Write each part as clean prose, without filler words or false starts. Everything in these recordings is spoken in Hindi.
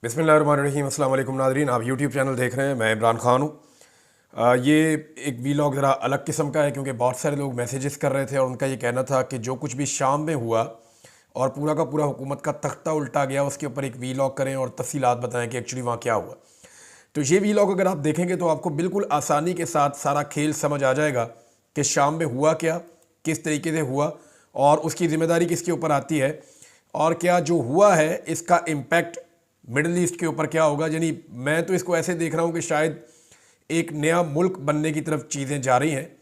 बिस्मिल्लाहिर्रहमानिर्रहीम। अस्सलाम वालेकुम नाज़रीन, आप यूट्यूब चैनल देख रहे हैं। मैं इमरान ख़ान हूँ। ये एक वीलॉग ज़रा अलग किस्म का है क्योंकि बहुत सारे लोग मैसेजेस कर रहे थे और उनका ये कहना था कि जो कुछ भी शाम में हुआ और पूरा का पूरा हुकूमत का तख्ता उल्टा गया, उसके ऊपर एक वीलॉग करें और तफसीलात बताएं कि एक्चुअली वहाँ क्या हुआ। तो ये वीलॉग अगर आप देखेंगे तो आपको बिल्कुल आसानी के साथ सारा खेल समझ आ जाएगा कि शाम में हुआ क्या, किस तरीके से हुआ और उसकी ज़िम्मेदारी किसके ऊपर आती है, और क्या जो हुआ है इसका इम्पैक्ट मिडल ईस्ट के ऊपर क्या होगा। यानी मैं तो इसको ऐसे देख रहा हूँ कि शायद एक नया मुल्क बनने की तरफ चीज़ें जा रही हैं।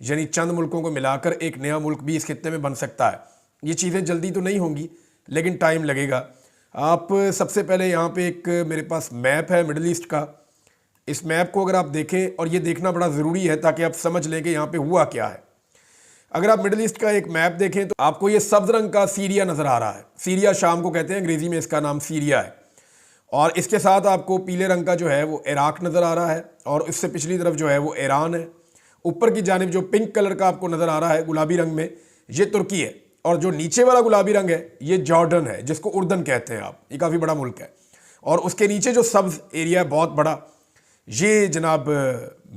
यानी चंद मुल्कों को मिलाकर एक नया मुल्क भी इस खित्ते में बन सकता है। ये चीज़ें जल्दी तो नहीं होंगी लेकिन टाइम लगेगा। आप सबसे पहले यहाँ पे एक मेरे पास मैप है मिडल ईस्ट का। इस मैप को अगर आप देखें, और ये देखना बड़ा ज़रूरी है ताकि आप समझ लें कि यहाँ पे हुआ क्या है। अगर आप मिडल ईस्ट का एक मैप देखें तो आपको ये सब्ज़ रंग का सीरिया नज़र आ रहा है। सीरिया शाम को कहते हैं, अंग्रेज़ी में इसका नाम सीरिया है। और इसके साथ आपको पीले रंग का जो है वो इराक नज़र आ रहा है और इससे पिछली तरफ जो है वो ईरान है। ऊपर की जानिब जो पिंक कलर का आपको नज़र आ रहा है गुलाबी रंग में, ये तुर्की है। और जो नीचे वाला गुलाबी रंग है ये जॉर्डन है, जिसको उर्दन कहते हैं आप। ये काफ़ी बड़ा मुल्क है। और उसके नीचे जो सब्ज़ एरिया है बहुत बड़ा, ये जनाब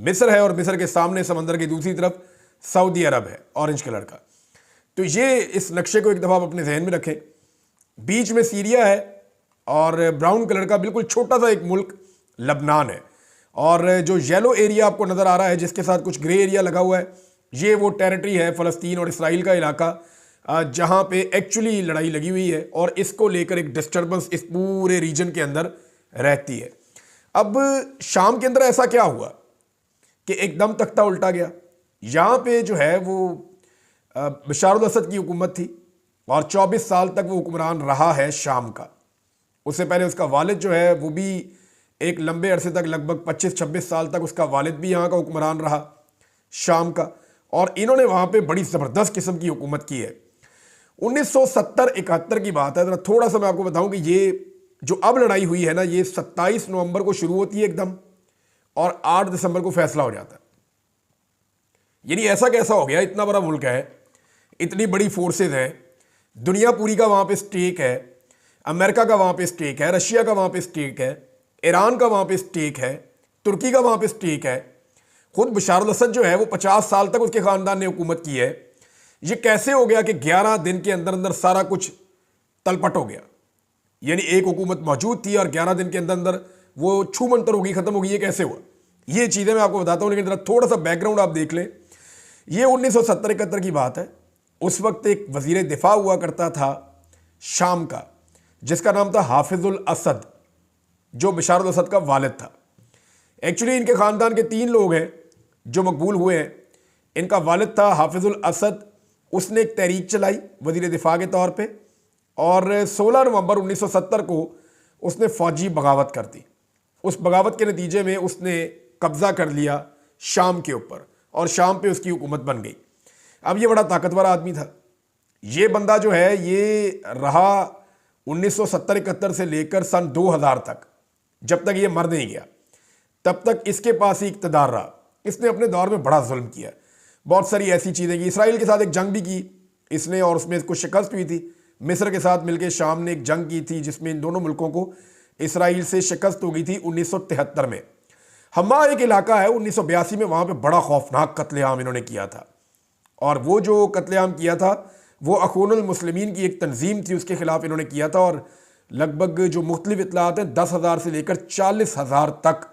मिस्र है। और मिस्र के सामने समंदर की दूसरी तरफ सऊदी अरब है ऑरेंज कलर का। तो ये इस नक्शे को एक दफ़ा आप अपने जहन में रखें। बीच में सीरिया है और ब्राउन कलर का बिल्कुल छोटा सा एक मुल्क लबनान है। और जो येलो एरिया आपको नज़र आ रहा है जिसके साथ कुछ ग्रे एरिया लगा हुआ है, ये वो टेरिटरी है फ़लस्तीन और इसराइल का इलाका, जहाँ पे एक्चुअली लड़ाई लगी हुई है और इसको लेकर एक डिस्टर्बेंस इस पूरे रीजन के अंदर रहती है। अब शाम के अंदर ऐसा क्या हुआ कि एकदम तख्ता उल्टा गया। यहाँ पे जो है वो बशार अल असद की हुकूमत थी और 24 साल तक वो हुक्मरान रहा है शाम का। उससे पहले उसका वालिद जो है वो भी एक लंबे अरसे तक, लगभग 25-26 साल तक उसका वालिद भी यहाँ का हुक्मरान रहा शाम का। और इन्होंने वहाँ पे बड़ी ज़बरदस्त किस्म की हुकूमत की है। 1970-71 की बात है। ज़रा थोड़ा सा मैं आपको बताऊँ कि ये जो अब लड़ाई हुई है ना, ये 27 नवंबर को शुरू होती है एकदम और 8 दिसंबर को फैसला हो जाता है। यानी ऐसा कैसा हो गया, इतना बड़ा मुल्क है, इतनी बड़ी फोर्सेज हैं, दुनिया पूरी का वहाँ पे स्टेक है, अमेरिका का वहाँ पे स्टेक है, रशिया का वहाँ पे स्टेक है, ईरान का वहाँ पे स्टेक है, तुर्की का वहाँ पे स्टेक है। खुद बशार अल असद जो है वो 50 साल तक उसके ख़ानदान ने हुकूमत की है। ये कैसे हो गया कि 11 दिन के अंदर अंदर सारा कुछ तलपट हो गया। यानी एक हुकूमत मौजूद थी और 11 दिन के अंदर अंदर वो छू मंतर होगी, ख़त्म होगी। ये कैसे हुआ, ये चीज़ें मैं आपको बताता हूँ, लेकिन ज़रा थोड़ा सा बैकग्राउंड आप देख लें। ये 1970-71 की बात है। उस वक्त एक वज़ीर दिफा हुआ करता था शाम का, जिसका नाम था हाफिजुल असद, जो बशार अल असद का वालिद था। एक्चुअली इनके ख़ानदान के 3 लोग हैं जो मकबूल हुए हैं। इनका वालिद था हाफिजुल असद, उसने एक तहरीक चलाई वज़ीर दिफा के तौर पे और 16 नवंबर 1970 को उसने फ़ौजी बगावत कर दी। उस बगावत के नतीजे में उसने कब्ज़ा कर लिया शाम के ऊपर और शाम पे उसकी हुकूमत बन गई। अब ये बड़ा ताकतवर आदमी था। ये बंदा जो है ये रहा 1970-71 से लेकर सन 2000 तक, जब तक ये मर नहीं गया तब तक इसके पास ही इक़्तिदार रहा। इसने अपने दौर में बड़ा जुल्म किया, बहुत सारी ऐसी चीज़ें की। इसराइल के साथ एक जंग भी की इसने और उसमें इसको शिकस्त हुई थी। मिस्र के साथ मिलकर शाम ने एक जंग की थी जिसमें इन दोनों मुल्कों को इसराइल से शिकस्त हो गई थी 1973 में। हम्मा एक इलाका है 1982 में, वहाँ पर बड़ा खौफनाक कत्लेआम इन्होंने किया था। और वो जो कत्लेआम किया था वो अखूनुल मुस्लिमीन की एक तंजीम थी, उसके खिलाफ इन्होंने किया था। और लगभग जो मुख्तलिफ इतलात हैं 10,000 से लेकर 40,000 तक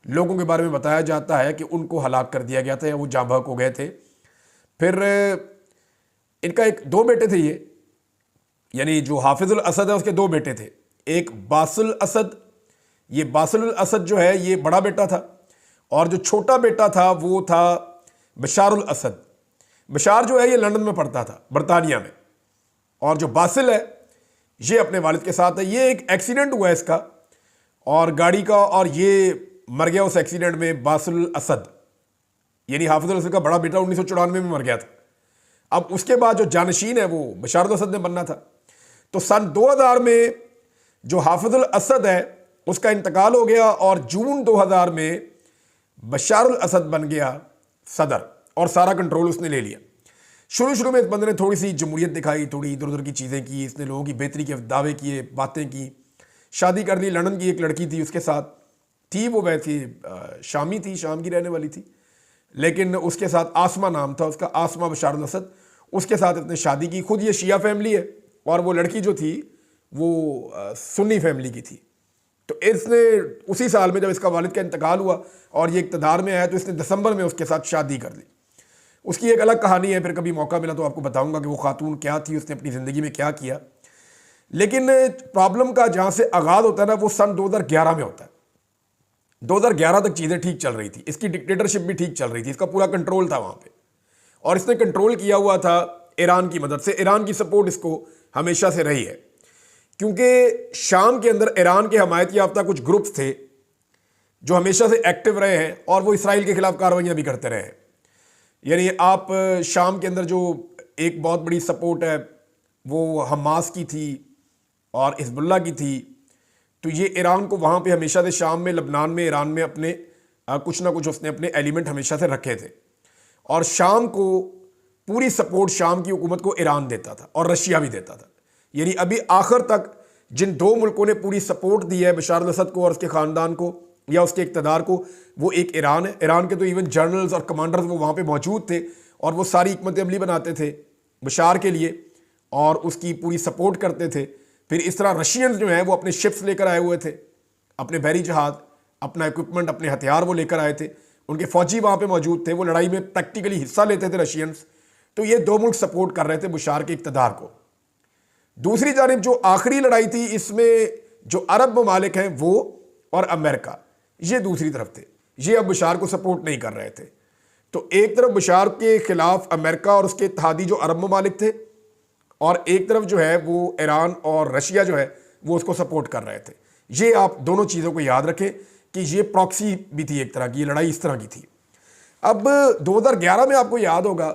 लोगों के बारे में बताया जाता है कि उनको हलाक कर दिया गया था या वो जाँ बहक हो गए थे। फिर इनका एक 2 बेटे थे ये, यानी जो हाफिजुल असद है उसके 2 बेटे थे। एक बासुल असद, ये बासुल असद जो है ये बड़ा बेटा था और जो छोटा बेटा था वो था बशारुल असद। बशार जो है ये लंदन में पढ़ता था, बरतानिया में, और जो बासिल है ये अपने वालिद के साथ है। ये एक एक्सीडेंट हुआ है इसका और गाड़ी का, और ये मर गया उस एक्सीडेंट में बासिल असद। यानी हाफिजुल असद का बड़ा बेटा 1994 में मर गया था। अब उसके बाद जो जानशीन है वो बशार अल असद ने बनना था। तो सन 2000 में जो हाफिजुल असद है उसका इंतकाल हो गया और जून 2000 में बशार अल असद बन गया सदर और सारा कंट्रोल उसने ले लिया। शुरू में इस बंदे ने थोड़ी सी जमहूरियत दिखाई, थोड़ी इधर उधर की चीज़ें की, इसने लोगों की बेहतरी के दावे किए, बातें की, शादी कर ली, लंदन की एक लड़की थी उसके साथ थी, वो वैसी शामी थी, शाम की रहने वाली थी, लेकिन उसके साथ आसमा नाम था उसका, आसमा बशार अल-असद, उसके साथ इसने शादी की। खुद ये शिया फैमिली है और वो लड़की जो थी वो सुन्नी फैमिली की थी। तो इसने उसी साल में जब इसका वालिद का इंतकाल हुआ और ये इक़्तिदार में आया तो इसने दिसंबर में उसके साथ शादी कर ली। उसकी एक अलग कहानी है, फिर कभी मौका मिला तो आपको बताऊंगा कि वो खातून क्या थी, उसने अपनी ज़िंदगी में क्या किया। लेकिन प्रॉब्लम का जहाँ से आगाज़ होता है ना, वो सन 2011 में होता है। 2011 तक चीज़ें ठीक चल रही थी, इसकी डिक्टेटरशिप भी ठीक चल रही थी, इसका पूरा कंट्रोल था वहाँ पे, और इसने कंट्रोल किया हुआ था ईरान की मदद से। ईरान की सपोर्ट इसको हमेशा से रही है, क्योंकि शाम के अंदर ईरान के हमायत याफ्ता कुछ ग्रुप्स थे जो हमेशा से एक्टिव रहे हैं और वो इसराइल के खिलाफ कार्रवाइयाँ भी करते रहे हैं। यानी आप शाम के अंदर जो एक बहुत बड़ी सपोर्ट है वो हमास की थी और हिजबुल्लाह की थी, तो ये ईरान को वहाँ पे हमेशा से शाम में, लबनान में, ईरान में अपने कुछ ना कुछ उसने अपने एलिमेंट हमेशा से रखे थे। और शाम को पूरी सपोर्ट शाम की हुकूमत को ईरान देता था और रशिया भी देता था। यानी अभी आखिर तक जिन दो मुल्कों ने पूरी सपोर्ट दी है बशार अल-असद को और उसके ख़ानदान को या उसके इक़्तिदार को, वो एक ईरान है। ईरान के तो इवन जनरल्स और कमांडर्स वो वहाँ पे मौजूद थे और वो सारी हिकमत अमली बनाते थे बशार के लिए और उसकी पूरी सपोर्ट करते थे। फिर इस तरह रशियंस जो हैं वो अपने शिप्स लेकर आए हुए थे, अपने बहरी जहाज़, अपना इक्विपमेंट, अपने हथियार वो लेकर आए थे, उनके फौजी वहाँ पे मौजूद थे, वो लड़ाई में प्रैक्टिकली हिस्सा लेते थे रशियंस। तो ये दो मुल्क सपोर्ट कर रहे थे बशार के इक़्तिदार को। दूसरी जानिब जो आखिरी लड़ाई थी, इसमें जो अरब ममालिक हैं वो और अमेरिका, ये दूसरी तरफ थे, ये अब बशार को सपोर्ट नहीं कर रहे थे। तो एक तरफ बशार के खिलाफ अमेरिका और उसके इत्तेहादी जो अरब ममालिक थे, और एक तरफ जो है वो ईरान और रशिया जो है वो उसको सपोर्ट कर रहे थे। ये आप दोनों चीज़ों को याद रखें कि ये प्रॉक्सी भी थी एक तरह की, ये लड़ाई इस तरह की थी। अब 2011 में आपको याद होगा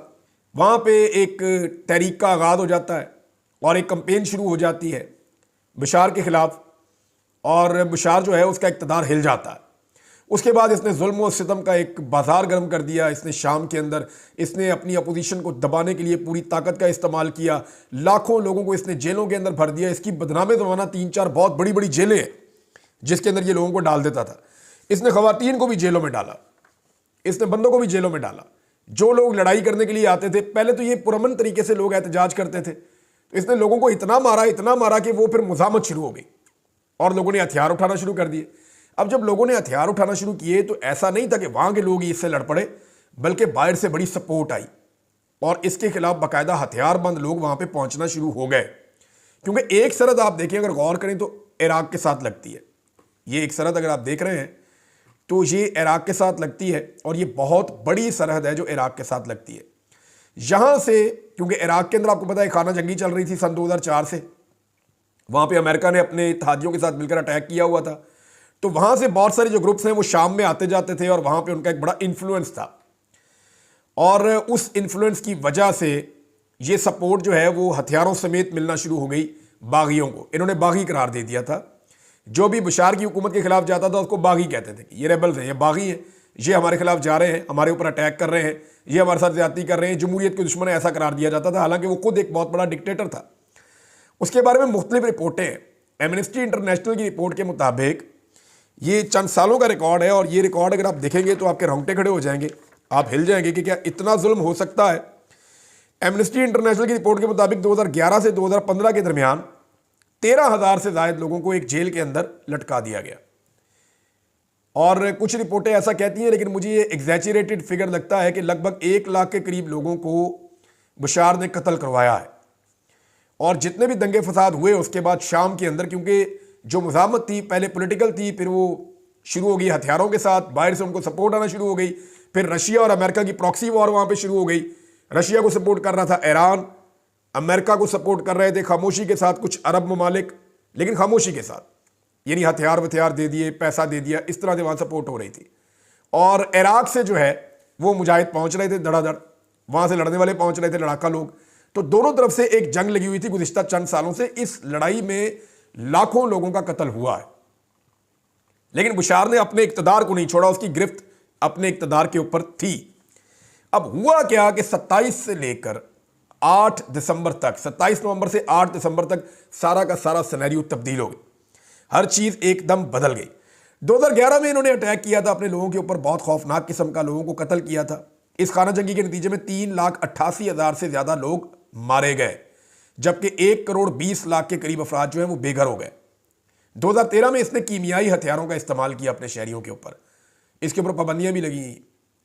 वहाँ पे एक तहरीक का आगाज़ हो जाता है और एक कंपेन शुरू हो जाती है बशार के ख़िलाफ़, और बशार जो है उसका इक़्तिदार हिल जाता है। उसके बाद इसने जुल्म और सितम का एक बाजार गर्म कर दिया। इसने शाम के अंदर इसने अपनी अपोजिशन को दबाने के लिए पूरी ताकत का इस्तेमाल किया। लाखों लोगों को इसने जेलों के अंदर भर दिया। इसकी बदनामे ज़माना 3-4 बहुत बड़ी बड़ी जेलें हैं जिसके अंदर ये लोगों को डाल देता था। इसने ख़वातीन को भी जेलों में डाला, इसने बंदों को भी जेलों में डाला। जो लोग लड़ाई करने के लिए आते थे, पहले तो ये पुरअमन तरीके से लोग एहतजाज करते थे, तो इसने लोगों को इतना मारा कि वो फिर मुज़ामत शुरू हो गई और लोगों ने हथियार उठाना शुरू कर दिए। अब जब लोगों ने हथियार उठाना शुरू किए तो ऐसा नहीं था कि वहाँ के लोग ही इससे लड़ पड़े, बल्कि बाहर से बड़ी सपोर्ट आई और इसके खिलाफ बाकायदा हथियारबंद लोग वहाँ पे पहुँचना शुरू हो गए। क्योंकि एक सरहद आप देखें, अगर गौर करें तो इराक के साथ लगती है। ये एक सरहद अगर आप देख रहे हैं तो ये इराक के साथ लगती है और ये बहुत बड़ी सरहद है जो इराक के साथ लगती है। यहाँ से, क्योंकि इराक के अंदर आपको पता है खाना जंगी चल रही थी सन 2004 से, वहाँ पे अमेरिका ने अपने इत्तेहादियों के साथ मिलकर अटैक किया हुआ था। तो वहाँ से बहुत सारे जो ग्रुप्स हैं वो शाम में आते जाते थे और वहाँ पे उनका एक बड़ा इन्फ्लुएंस था, और उस इन्फ्लुएंस की वजह से ये सपोर्ट जो है वो हथियारों समेत मिलना शुरू हो गई बागियों को। इन्होंने बागी करार दे दिया था। जो भी बशार की हुकूमत के खिलाफ जाता था उसको बागी कहते थे। ये रेबल्स हैं, ये बागी हैं, ये हमारे खिलाफ जा रहे हैं, हमारे ऊपर अटैक कर रहे हैं, ये हमारे साथ ज्यादती कर रहे हैं, जमहूरियत के दुश्मन, ऐसा करार दिया जाता था। हालांकि वो खुद एक बहुत बड़ा डिक्टेटर था। उसके बारे में मुख्तलिफ रिपोर्टें हैं। एमनेस्टी इंटरनेशनल की रिपोर्ट के मुताबिक ये चंद सालों का रिकॉर्ड है, और ये रिकॉर्ड अगर आप देखेंगे तो आपके रोंगटे खड़े हो जाएंगे, आप हिल जाएंगे कि क्या इतना जुल्म हो सकता है। एमनेस्टी इंटरनेशनल की रिपोर्ट के मुताबिक 2011 से 2015 के दरमियान 13,000 से ज़ायद लोगों को एक जेल के अंदर लटका दिया गया। और कुछ रिपोर्टें ऐसा कहती हैं, लेकिन मुझे ये एग्जैचरेटेड फिगर लगता है कि लगभग 1 लाख के करीब लोगों को बशार ने कत्ल करवाया है। और जितने भी दंगे फसाद हुए उसके बाद शाम के अंदर, क्योंकि जो मुज़ामत थी पहले पॉलिटिकल थी, फिर वो शुरू हो गई हथियारों के साथ, बाहर से उनको सपोर्ट आना शुरू हो गई। फिर रशिया और अमेरिका की प्रॉक्सी वॉर वहाँ पे शुरू हो गई। रशिया को सपोर्ट कर रहा था ईरान, अमेरिका को सपोर्ट कर रहे थे खामोशी के साथ कुछ अरब ममालिक, लेकिन खामोशी के साथ, यानी हथियार वथियार दे दिए, पैसा दे दिया, इस तरह से वहाँ सपोर्ट हो रही थी। और इराक से जो है वो मुजाहिद पहुँच रहे थे धड़ाधड़, वहाँ से लड़ने वाले पहुँच रहे थे, लड़ाका लोग। तो दोनों तरफ से एक जंग लगी हुई थी गुज़िश्ता चंद सालों से। इस लड़ाई में लाखों लोगों का कत्ल हुआ है, लेकिन बशार ने अपने इक़्तिदार को नहीं छोड़ा, उसकी गिरफ्त अपने इक़्तिदार के ऊपर थी। अब हुआ क्या कि 27 से लेकर 8 दिसंबर तक, 27 नवंबर से 8 दिसंबर तक सारा का सारा सिनेरियो तब्दील हो गया। हर चीज़ एकदम बदल गई। 2011 में इन्होंने अटैक किया था अपने लोगों के ऊपर, बहुत खौफनाक किस्म का, लोगों को कत्ल किया था। इस खाना जंगी के नतीजे में 3,88,000 से ज़्यादा लोग मारे गए, जबकि 1,20,00,000 के करीब अफराद जो हैं वो बेघर हो गए। 2013 में इसने कीमियाई हथियारों का इस्तेमाल किया अपने शहरियों के ऊपर, इसके ऊपर पाबंदियाँ भी लगी,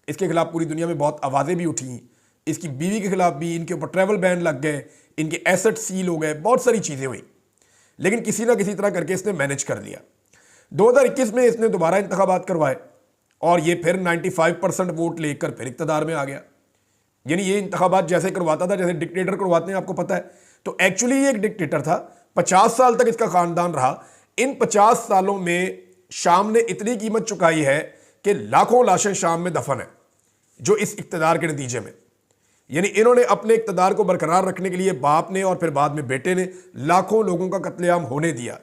इसके खिलाफ पूरी दुनिया में बहुत आवाज़ें भी उठी, इसकी बीवी के खिलाफ भी, इनके ऊपर ट्रैवल बैन लग गए, इनके एसेट सील हो गए, बहुत सारी चीज़ें हुई, लेकिन किसी ना किसी तरह करके इसने मैनेज कर लिया। 2021 में इसने दोबारा इंतखाबात करवाए और ये फिर 95% वोट लेकर फिर इक़्तिदार में आ गया। यानी ये इंतखाबात जैसे करवाता था जैसे डिक्टेटर करवाते हैं, आपको पता है। तो एक्चुअली ये एक डिक्टेटर था, 50 साल तक इसका खानदान रहा। इन 50 सालों में शाम ने इतनी कीमत चुकाई है कि लाखों लाशें शाम में दफन है, जो इस इक़्तिदार के नतीजे में, यानी इन्होंने अपने इक़्तिदार को बरकरार रखने के लिए बाप ने और फिर बाद में बेटे ने लाखों लोगों का कत्लेआम होने दिया।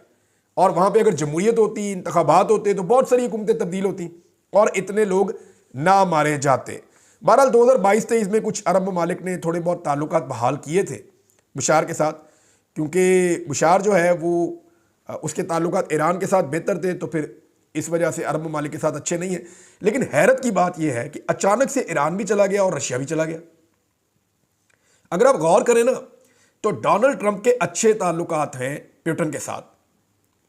और वहाँ पे अगर जमहूरियत होती, इंतखाबात होते, तो बहुत सारी हुकूमतें तब्दील होती और इतने लोग ना मारे जाते। बहरहाल 2022-23 में कुछ अरब ममालिक ने थोड़े बहुत ताल्लुकात बहाल किए थे बुशार के साथ, क्योंकि बुशार जो है वो उसके ताल्लुकात ईरान के साथ बेहतर थे, तो फिर इस वजह से अरब ममालिक के साथ अच्छे नहीं है। लेकिन हैरत की बात यह है कि अचानक से ईरान भी चला गया और रशिया भी चला गया। अगर आप गौर करें ना, तो डोनाल्ड ट्रंप के अच्छे ताल्लुकात हैं पुतिन के साथ,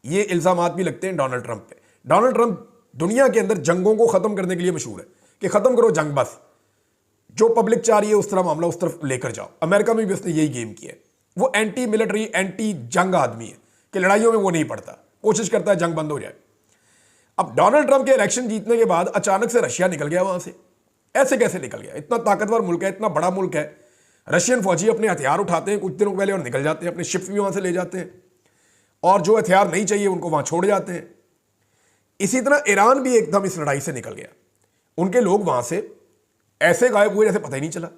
ये इल्ज़ामात भी लगते हैं डोनाल्ड ट्रंप पे। डोनाल्ड ट्रंप दुनिया के अंदर जंगों को ख़त्म करने के लिए मशहूर है कि ख़त्म करो जंग, बस जो पब्लिक चाह रही है उस तरह मामला उस तरफ लेकर जाओ। अमेरिका में भी उसने यही गेम किया है। वो एंटी मिलिट्री, एंटी जंग आदमी है कि लड़ाइयों में वो नहीं पड़ता, कोशिश करता है जंग बंद हो जाए। अब डोनाल्ड ट्रंप के इलेक्शन जीतने के बाद अचानक से रशिया निकल गया वहां से। ऐसे कैसे निकल गया? इतना ताकतवर मुल्क है, इतना बड़ा मुल्क है, रशियन फौजी अपने हथियार उठाते हैं कुछ दिनों पहले और निकल जाते हैं, अपने शिप्स भी वहां से ले जाते हैं और जो हथियार नहीं चाहिए उनको वहां छोड़ जाते हैं। इसी तरह ईरान भी एकदम इस लड़ाई से निकल गया, उनके लोग वहां से ऐसे गायब हुए जैसे पता ही नहीं चला।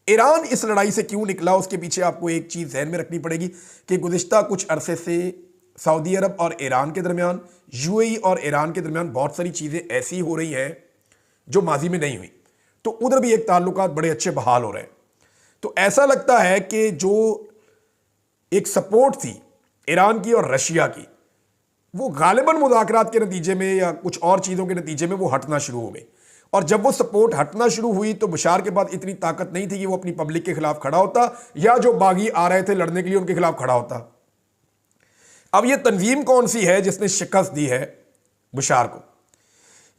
ईरान इस लड़ाई से क्यों निकला, उसके पीछे आपको एक चीज ध्यान में रखनी पड़ेगी कि गुज़िश्ता कुछ अरसे से सऊदी अरब और ईरान के दरमियान, यूएई और ईरान के दरमियान बहुत सारी चीजें ऐसी हो रही हैं जो माजी में नहीं हुई, तो उधर भी एक ताल्लुकात बड़े अच्छे बहाल हो रहे हैं। तो ऐसा लगता है कि जो एक सपोर्ट थी ईरान की और रशिया की, वो गालिबन मुज़ाकरात के नतीजे में या कुछ और चीज़ों के नतीजे में वो हटना शुरू हो गई। और जब वो सपोर्ट हटना शुरू हुई तो बशार के पास इतनी ताकत नहीं थी कि वो अपनी पब्लिक के खिलाफ खड़ा होता या जो बागी आ रहे थे लड़ने के लिए उनके खिलाफ खड़ा होता। अब ये तंजीम कौन सी है जिसने शिकस्त दी है बशार को?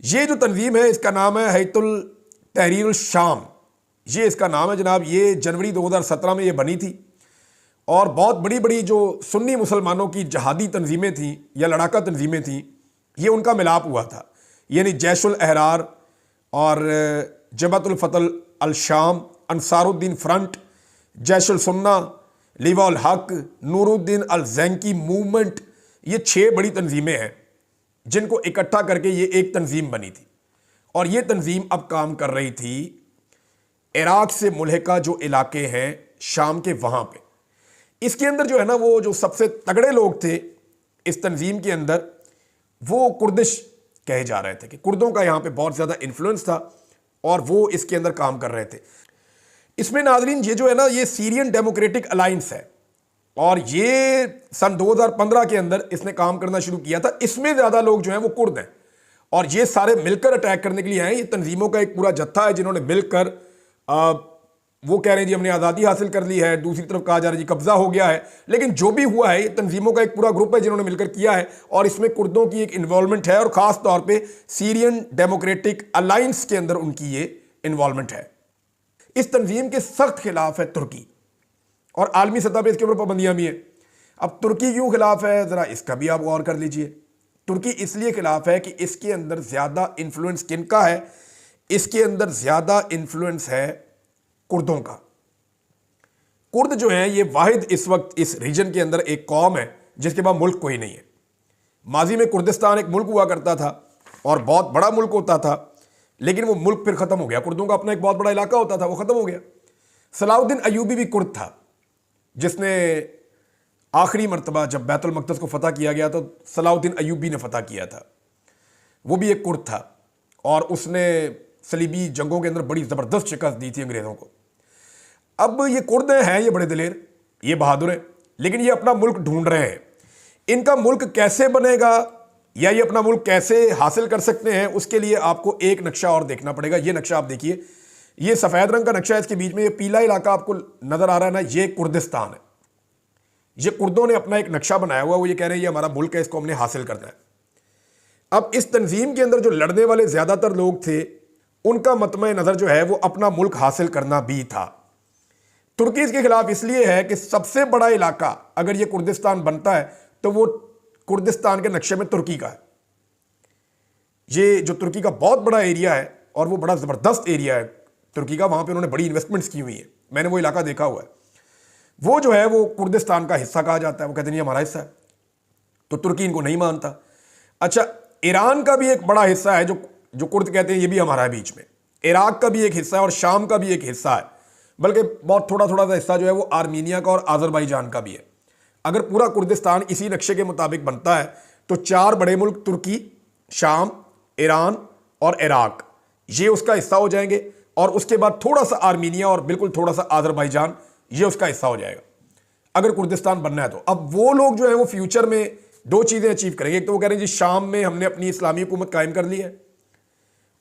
ये जो तंजीम है इसका नाम है हैतुल तहरीर उल शाम, ये इसका नाम है जनाब। ये जनवरी 2017 में ये बनी थी और बहुत बड़ी बड़ी जो सुन्नी मुसलमानों की जहादी तंजीमें थीं या लड़ाका तंजीमें थीं, ये उनका मिलाप हुआ था। यानी जैशुल अहरार और जबहतुल फतल अल शाम, अंसारुद्दीन फ्रंट, जैशुल सुन्ना, लिवा उल हक, नूरुद्दीन अल ज़ैंकी मूवमेंट, ये 6 बड़ी तंजीमें हैं जिनको इकट्ठा करके ये एक तंजीम बनी थी। और ये तंजीम अब काम कर रही थी इराक से मुल्हिका जो इलाके हैं शाम के, वहाँ पे। इसके अंदर जो है ना, वो जो सबसे तगड़े लोग थे इस तंजीम के अंदर, वो कुर्दिश कहे जा रहे थे कि कुर्दों का यहाँ पे बहुत ज़्यादा इन्फ्लुएंस था और वो इसके अंदर काम कर रहे थे। इसमें नाज़रीन ये जो है ना, ये सीरियन डेमोक्रेटिक अलायंस है और ये सन 2015 के अंदर इसने काम करना शुरू किया था। इसमें ज़्यादा लोग जो हैं वो कुर्द हैं और ये सारे मिलकर अटैक करने के लिए आए। ये तंजीमों का एक पूरा जत्था है जिन्होंने मिलकर वो कह रहे हैं जी हमने आज़ादी हासिल कर ली है, दूसरी तरफ कहा जा रहा है जी कब्जा हो गया है। लेकिन जो भी हुआ है, ये तंजीमों का एक पूरा ग्रुप है जिन्होंने मिलकर किया है और इसमें कुर्दों की एक इन्वॉल्वमेंट है और ख़ास तौर पे सीरियन डेमोक्रेटिक अलायंस के अंदर उनकी ये इन्वॉल्वमेंट है। इस तंजीम के सख्त खिलाफ है तुर्की और आलमी सतह पर इसके ऊपर पाबंदियाँ भी हैं। अब तुर्की क्यों खिलाफ है, ज़रा इसका भी आप गौर कर लीजिए। तुर्की इसलिए खिलाफ है कि इसके अंदर ज़्यादा इन्फ्लुएंस किनका है? इसके अंदर ज़्यादा इन्फ्लुएंस है कुर्दों का। कुर्द जो हैं ये वाहिद इस वक्त इस रीजन के अंदर एक कौम है जिसके पास मुल्क कोई नहीं है। माजी में कुर्दिस्तान एक मुल्क हुआ करता था और बहुत बड़ा मुल्क होता था, लेकिन वो मुल्क फिर ख़त्म हो गया। कुर्दों का अपना एक बहुत बड़ा इलाका होता था, वो ख़त्म हो गया। सलाउद्दीन अयूबी भी कुर्द था, जिसने आखिरी मरतबा जब बैतुल मक़दस को फ़तह किया गया तो सलाउद्दीन अयूबी ने फ़तह किया था, वो भी एक कुर्द था और उसने सलीबी जंगों के अंदर बड़ी ज़बरदस्त शिकस्त दी थी अंग्रेज़ों को। अब ये कुर्द हैं, ये बड़े दिलेर, ये बहादुर हैं, लेकिन ये अपना मुल्क ढूंढ रहे हैं। इनका मुल्क कैसे बनेगा या ये अपना मुल्क कैसे हासिल कर सकते हैं, उसके लिए आपको एक नक्शा और देखना पड़ेगा। ये नक्शा आप देखिए, ये सफेद रंग का नक्शा है, इसके बीच में ये पीला इलाका आपको नजर आ रहा है ना, ये कुर्दिस्तान है। ये कुर्दों ने अपना एक नक्शा बनाया हुआ, वो ये कह रहे हैं ये हमारा मुल्क है, इसको हमने हासिल करना है। अब इस तंजीम के अंदर जो लड़ने वाले ज्यादातर लोग थे, उनका मतमे नजर जो है वो अपना मुल्क हासिल करना भी था। तुर्की इसके खिलाफ इसलिए है कि सबसे बड़ा इलाका अगर ये कुर्दिस्तान बनता है तो वो कुर्दिस्तान के नक्शे में तुर्की का है। ये जो तुर्की का बहुत बड़ा एरिया है और वो बड़ा जबरदस्त एरिया है तुर्की का, वहां पे उन्होंने बड़ी इन्वेस्टमेंट्स की हुई है, मैंने वो इलाका देखा हुआ है। वो जो है वो कुर्दिस्तान का हिस्सा कहा जाता है, वो कहते नहीं हमारा हिस्सा है, तो तुर्की इनको नहीं मानता। अच्छा, ईरान का भी एक बड़ा हिस्सा है जो कुर्द कहते हैं ये भी हमारा है बीच में। इराक का भी एक हिस्सा है और शाम का भी एक हिस्सा है, बल्कि बहुत थोड़ा थोड़ा सा हिस्सा जो है वो आर्मीनिया का और आजरबाईजान का भी है। अगर पूरा कुर्दिस्तान इसी नक्शे के मुताबिक बनता है तो 4 बड़े मुल्क तुर्की, शाम, ईरान और इराक ये उसका हिस्सा हो जाएंगे, और उसके बाद थोड़ा सा आर्मीनिया और बिल्कुल थोड़ा सा आजरबाईजान ये उसका हिस्सा हो जाएगा अगर कुर्दिस्तान बनना है तो। अब वो लोग जो है वो फ्यूचर में 2 चीजें अचीव करेंगे। एक तो वो कह रहे हैं जी शाम में हमने अपनी इस्लामी हुकूमत कायम कर ली है,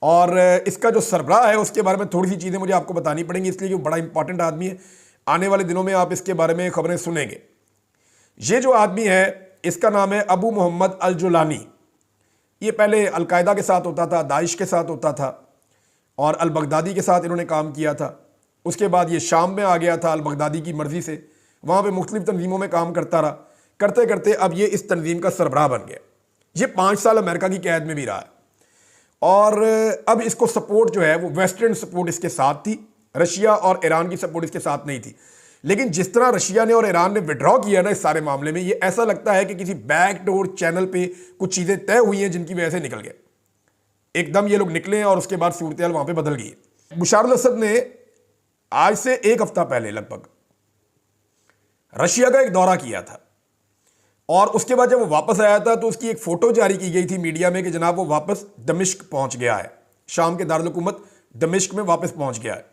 और इसका जो सरबराह है उसके बारे में थोड़ी सी चीज़ें मुझे आपको बतानी पड़ेंगी, इसलिए कि वो बड़ा इंपॉर्टेंट आदमी है। आने वाले दिनों में आप इसके बारे में खबरें सुनेंगे। ये जो आदमी है इसका नाम है अबू मोहम्मद अल जुलानी। ये पहले अलकायदा के साथ होता था, दाइश के साथ होता था, और अल बगदादी के साथ इन्होंने काम किया था। उसके बाद ये शाम में आ गया था अल बगदादी की मर्जी से, वहाँ पर मुख्तलिफ तंजीमों में काम करता रहा। करते करते अब ये इस तंजीम का सरबराह बन गया। ये 5 साल अमेरिका की कैद में भी रहा है, और अब इसको सपोर्ट जो है वो वेस्टर्न सपोर्ट इसके साथ थी, रशिया और ईरान की सपोर्ट इसके साथ नहीं थी। लेकिन जिस तरह रशिया ने और ईरान ने विड्रॉ किया ना इस सारे मामले में, ये ऐसा लगता है कि किसी बैकडोर चैनल पे कुछ चीज़ें तय हुई हैं जिनकी वजह से निकल गए, एकदम ये लोग निकले हैं और उसके बाद सूरत हाल वहाँ पर बदल गई। बशर अल असद ने आज से 1 हफ्ता पहले लगभग रशिया का एक दौरा किया था, और उसके बाद जब वो वापस आया था तो उसकी एक फोटो जारी की गई थी मीडिया में कि जनाब वो वापस दमिश्क पहुंच गया है, शाम के दारुल हुकूमत दमिश्क में वापस पहुंच गया है।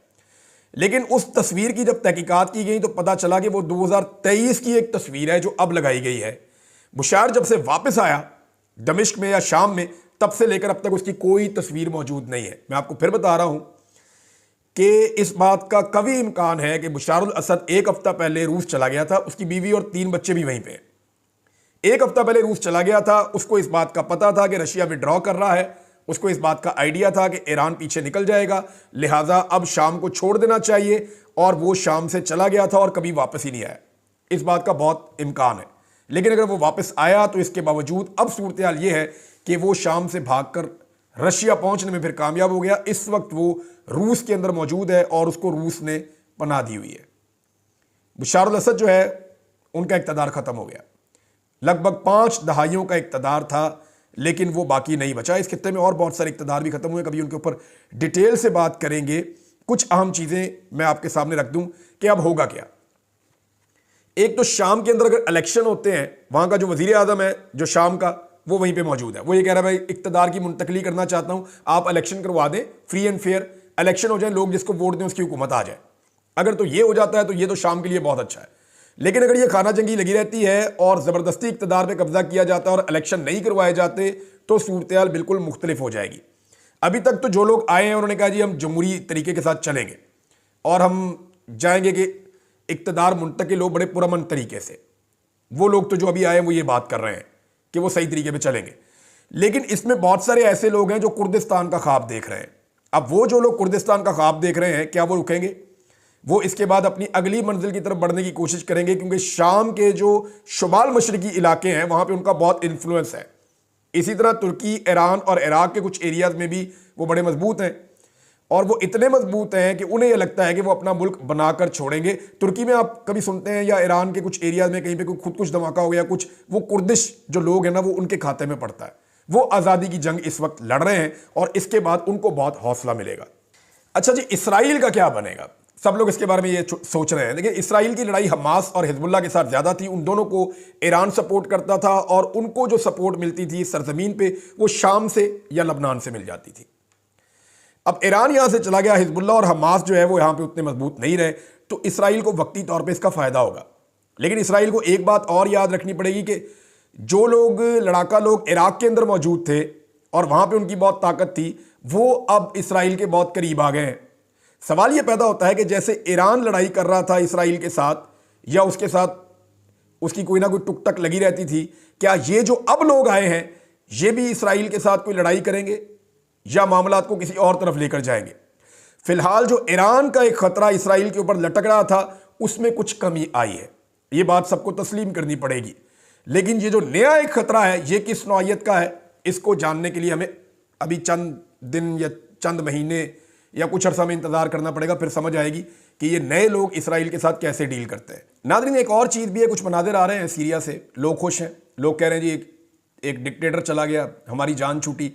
लेकिन उस तस्वीर की जब तहकीकात की गई तो पता चला कि वो 2023 की एक तस्वीर है जो अब लगाई गई है। बुशार जब से वापस आया दमिश्क में या शाम में, तब से लेकर अब तक उसकी कोई तस्वीर मौजूद नहीं है। मैं आपको फिर बता रहा हूं कि इस बात का कभी इम्कान है कि बशर अल असद 1 हफ्ता पहले रूस चला गया था, उसकी बीवी और 3 बच्चे भी वहीं पे। 1 हफ्ता पहले रूस चला गया था, उसको इस बात का पता था कि रशिया विड्रॉ कर रहा है, उसको इस बात का आइडिया था कि ईरान पीछे निकल जाएगा, लिहाजा अब शाम को छोड़ देना चाहिए, और वो शाम से चला गया था और कभी वापस ही नहीं आया। इस बात का बहुत इम्कान है। लेकिन अगर वो वापस आया तो इसके बावजूद अब सूरत हाल ये है कि वो शाम से भागकर रशिया पहुंचने में फिर कामयाब हो गया। इस वक्त वो रूस के अंदर मौजूद है और उसको रूस ने पनाह दी हुई है। बशर अल असद जो है उनका इक़्तिदार खत्म हो गया, लगभग 5 दहाइयों का इक़्तिदार था, लेकिन वो बाकी नहीं बचा। इस खित्ते में और बहुत सारे इक़्तिदार भी खत्म हुए, कभी उनके ऊपर डिटेल से बात करेंगे। कुछ अहम चीज़ें मैं आपके सामने रख दूं कि अब होगा क्या। एक तो शाम के अंदर अगर इलेक्शन होते हैं, वहां का जो वजीर आज़म है जो शाम का, वो वहीं पे मौजूद है। वो ये कह रहा है भाई इक़्तिदार की मुंतकली करना चाहता हूं, आप इलेक्शन करवा दें, फ्री एंड फेयर इलेक्शन हो जाए, लोग जिसको वोट दें उसकी हुकूमत आ जाए। अगर तो ये हो जाता है तो ये तो शाम के लिए बहुत अच्छा है। लेकिन अगर ये खाना जंगी लगी रहती है और ज़बरदस्ती इक़्तिदार पे कब्जा किया जाता है और इलेक्शन नहीं करवाए जाते तो सूरत हाल बिल्कुल मुख्तलिफ हो जाएगी। अभी तक तो जो लोग आए हैं उन्होंने कहा जी हम जमहूरी तरीके के साथ चलेंगे और हम जाएंगे कि इक़्तिदार मुंतकिल हो बड़े पुरअमन तरीके से। वो लोग तो जो अभी आए हैं वो ये बात कर रहे हैं कि वो सही तरीके पे चलेंगे। लेकिन इसमें बहुत सारे ऐसे लोग हैं जो कुर्दिस्तान का ख्वाब देख रहे हैं। अब वो जो लोग कुर्दिस्तान का ख्वाब देख रहे हैं, क्या वो रुकेंगे? वो इसके बाद अपनी अगली मंजिल की तरफ बढ़ने की कोशिश करेंगे, क्योंकि शाम के जो शुमाल मशरकी इलाके हैं वहां पे उनका बहुत इन्फ्लुएंस है। इसी तरह तुर्की, ईरान और इराक के कुछ एरियाज में भी वो बड़े मजबूत हैं, और वो इतने मजबूत हैं कि उन्हें यह लगता है कि वो अपना मुल्क बनाकर छोड़ेंगे। तुर्की में आप कभी सुनते हैं या ईरान के कुछ एरियाज में कहीं पे कोई खुद कुछ धमाका हो गया, कुछ वो कुर्दिश जो लोग हैं ना वो उनके खाते में पड़ता है। वो आज़ादी की जंग इस वक्त लड़ रहे हैं और इसके बाद उनको बहुत हौसला मिलेगा। अच्छा जी, इसराइल का क्या बनेगा? सब लोग इसके बारे में ये सोच रहे हैं। देखिए, इसराइल की लड़ाई हमास और हिजबुल्लाह के साथ ज़्यादा थी। उन दोनों को ईरान सपोर्ट करता था और उनको जो सपोर्ट मिलती थी सरजमीन पे वो शाम से या लबनान से मिल जाती थी। अब ईरान यहाँ से चला गया, हिजबुल्लाह और हमास जो है वो यहाँ पे उतने मजबूत नहीं रहे, तो इसराइल को वक्ती तौर पर इसका फ़ायदा होगा। लेकिन इसराइल को एक बात और याद रखनी पड़ेगी कि जो लोग लड़ाका लोग इराक के अंदर मौजूद थे और वहां पे उनकी बहुत ताकत थी, वो अब इसराइल के बहुत करीब आ गए हैं। सवाल यह पैदा होता है कि जैसे ईरान लड़ाई कर रहा था इसराइल के साथ, या उसके साथ उसकी कोई ना कोई टुक टक लगी रहती थी, क्या ये जो अब लोग आए हैं ये भी इसराइल के साथ कोई लड़ाई करेंगे या मामलात को किसी और तरफ लेकर जाएंगे? फिलहाल जो ईरान का एक खतरा इसराइल के ऊपर लटक रहा था, उसमें कुछ कमी आई है, ये बात सबको तस्लीम करनी पड़ेगी। लेकिन ये जो नया एक खतरा है, ये किस नौइयत का है, इसको जानने के लिए हमें अभी चंद दिन या चंद महीने या कुछ अरसा में इंतजार करना पड़ेगा, फिर समझ आएगी कि ये नए लोग इसराइल के साथ कैसे डील करते हैं। नाज़रीन, एक और चीज़ भी है, कुछ मनाजिर आ रहे हैं सीरिया से, लोग खुश हैं, लोग कह रहे हैं जी एक डिक्टेटर चला गया, हमारी जान छूटी।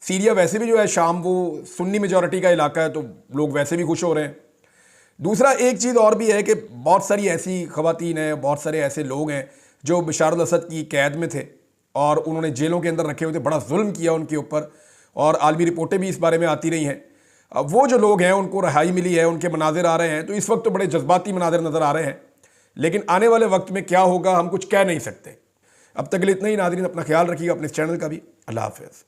सीरिया वैसे भी जो है शाम वो सुन्नी मेजॉरिटी का इलाका है, तो लोग वैसे भी खुश हो रहे हैं। दूसरा एक चीज़ और भी है कि बहुत सारी ऐसी ख़वातीन हैं, बहुत सारे ऐसे लोग हैं जो बशार अल-असद की कैद में थे और उन्होंने जेलों के अंदर रखे हुए थे, बड़ा जुल्म किया उनके ऊपर, और आलमी रिपोर्टें भी इस बारे में आती रही हैं। अब वो जो लोग हैं उनको रहाई मिली है, उनके मनाजिर आ रहे हैं, तो इस वक्त तो बड़े जज्बाती मनाजिर नज़र आ रहे हैं, लेकिन आने वाले वक्त में क्या होगा हम कुछ कह नहीं सकते। अब तक के लिए इतना ही नाज़रीन, अपना ख्याल रखिएगा, अपने चैनल का भी। अल्लाह हाफ़िज़।